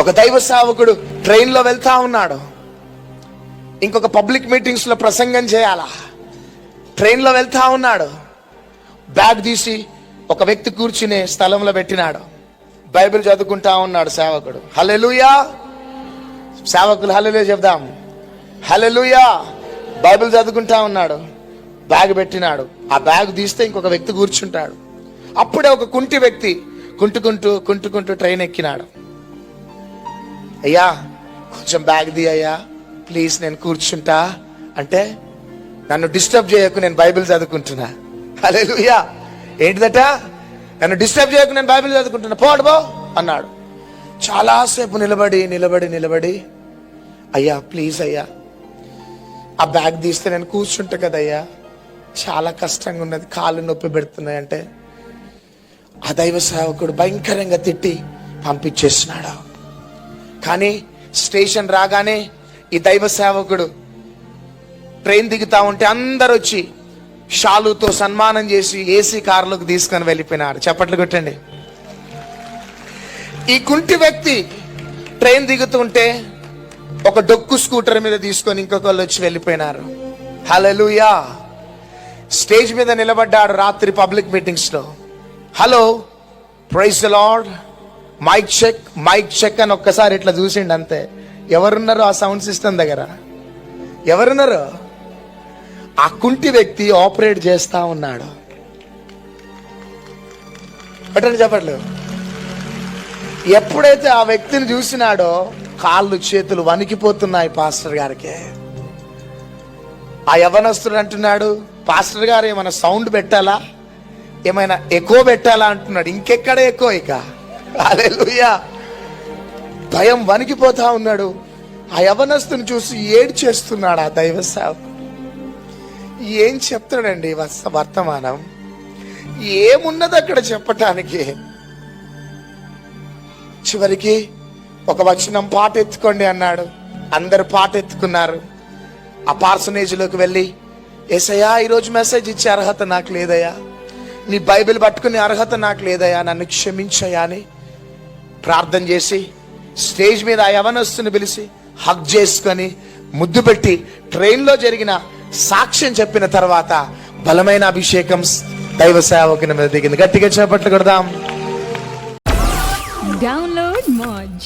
ఒక దైవ సేవకుడు ట్రైన్లో వెళ్తా ఉన్నాడు. ఇంకొక పబ్లిక్ మీటింగ్స్లో ప్రసంగం చేయాలా. ట్రైన్లో వెళ్తా ఉన్నాడు. బ్యాగ్ తీసి ఒక వ్యక్తి కూర్చునే స్థలంలో పెట్టినాడు. బైబిల్ చదువుకుంటా ఉన్నాడు సేవకుడు. హల్లెలూయా. సేవకులు హల్లెలూయా చెప్దాం. హల్లెలూయా. బైబిల్ చదువుకుంటా ఉన్నాడు. బ్యాగ్ పెట్టినాడు. ఆ బ్యాగ్ తీస్తే ఇంకొక వ్యక్తి కూర్చుంటాడు. అప్పుడే ఒక కుంటి వ్యక్తి కుంటుకుంటూ ట్రైన్ ఎక్కినాడు. అయ్యా కొంచెం బ్యాగ్ ది అయ్యా ప్లీజ్, నేను కూర్చుంటా అంటే, నన్ను డిస్టర్బ్ చేయకు, నేను బైబిల్ చదువుకుంటున్నా. హల్లెలూయా. ఏంటిదట? నన్ను డిస్టర్బ్ చేయకు, నేను బైబిల్ చదువుకుంటున్నా, పోడు అన్నాడు. చాలాసేపు నిలబడి అయ్యా ప్లీజ్ అయ్యా, ఆ బ్యాగ్ తీస్తే నేను కూర్చుంటా కదయ్యా, చాలా కష్టంగా ఉన్నది, కాళ్ళు నొప్పి పెడుతున్నాయి అంటే ఆ దైవ సేవకుడు భయంకరంగా తిట్టి పంపించేస్తున్నాడు. కానీ స్టేషన్ రాగానే ఈ దైవ సేవకుడు ట్రైన్ దిగుతా ఉంటే అందరు వచ్చి షాలుతో సన్మానం చేసి ఏసీ కారులోకి తీసుకొని వెళ్ళిపోయినారు. చప్పట్లు కొట్టండి. ఈ కుంటి వ్యక్తి ట్రైన్ దిగుతుంటే ఒక డొక్కు స్కూటర్ మీద తీసుకొని ఇంకొకళ్ళు వచ్చి వెళ్ళిపోయినారు. హల్లెలూయా. స్టేజ్ మీద నిలబడ్డాడు రాత్రి పబ్లిక్ మీటింగ్స్ లో. Hello, praise the Lord, mic check అని ఒక్కసారి ఇట్లా చూసిండు అంతే. ఎవరున్నారు ఆ సౌండ్ సిస్టమ్ దగ్గర? ఎవరున్నారు? ఆ కుంటి వ్యక్తి ఆపరేట్ చేస్తా ఉన్నాడు. చెప్పట్లు. ఎప్పుడైతే ఆ వ్యక్తిని చూసినాడో కాళ్ళు చేతులు వణికిపోతున్నాయి పాస్టర్ గారికి. ఆ యవనస్తుడు అంటున్నాడు, పాస్టర్ గారు ఏమైనా సౌండ్ పెట్టాలా, ఏమైనా ఎక్కువ పెట్టాలా అంటున్నాడు. ఇంకెక్కడ ఎక్కువ ఇక. హల్లెలూయా. భయం వణికిపోతా ఉన్నాడు. ఆ యవనస్తుని చూసి ఏడ్చేస్తున్నాడు ఆ దైవ సేవకుడు. ఏం చెప్తాడండి వర్తమానం? ఏమున్నది అక్కడ చెప్పటానికి? చివరికి ఒక వచనం పాట ఎత్తుకోండి అన్నాడు. అందరు పాట ఎత్తుకున్నారు. ఆ పార్సనేజ్ లోకి వెళ్ళి, యేసయ్యా ఈరోజు మెసేజ్ ఇచ్చే అర్హత నాకు లేదయ్యా, నీ బైబిల్ పట్టుకునే అర్హత నాకు లేదయ్యా, నన్ను క్షమించయ్యా అని ప్రార్థన చేసి స్టేజ్ మీద ఆ యవనస్తుని పిలిచి హగ్ చేసుకొని ముద్దు పెట్టి ట్రైన్లో జరిగిన సాక్ష్యం చెప్పిన తర్వాత బలమైన అభిషేకం దైవ సేవకుని మీద దిగింది. గట్టిగా చేపట్లు కొడదాం. Download Moj.